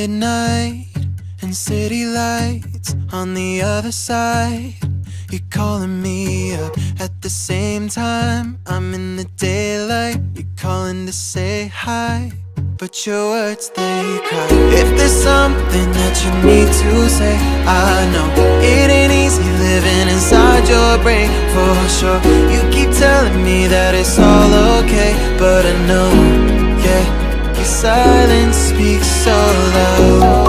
midnight and city lights on the other side. You're calling me up at the same time. I'm in the daylight, you're calling to say hi, but your words, they cry. If there's something that you need to say, I know it ain't easy living inside your brain, for sure. You keep telling me that it's all okay, but I know, yeah, your silence speaks so loud.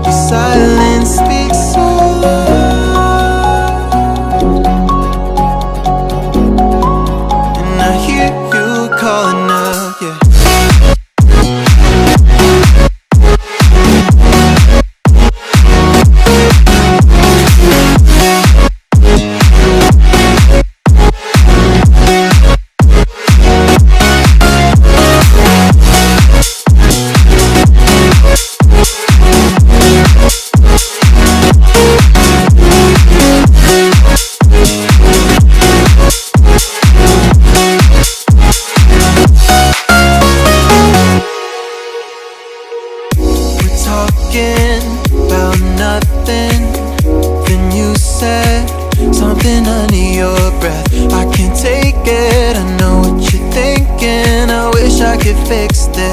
Your silence speaks so loud, and I hear you calling out, yeah. Talking about nothing, then you said something under your breath. I can't take it, I know what you're thinking. I wish I could fix this.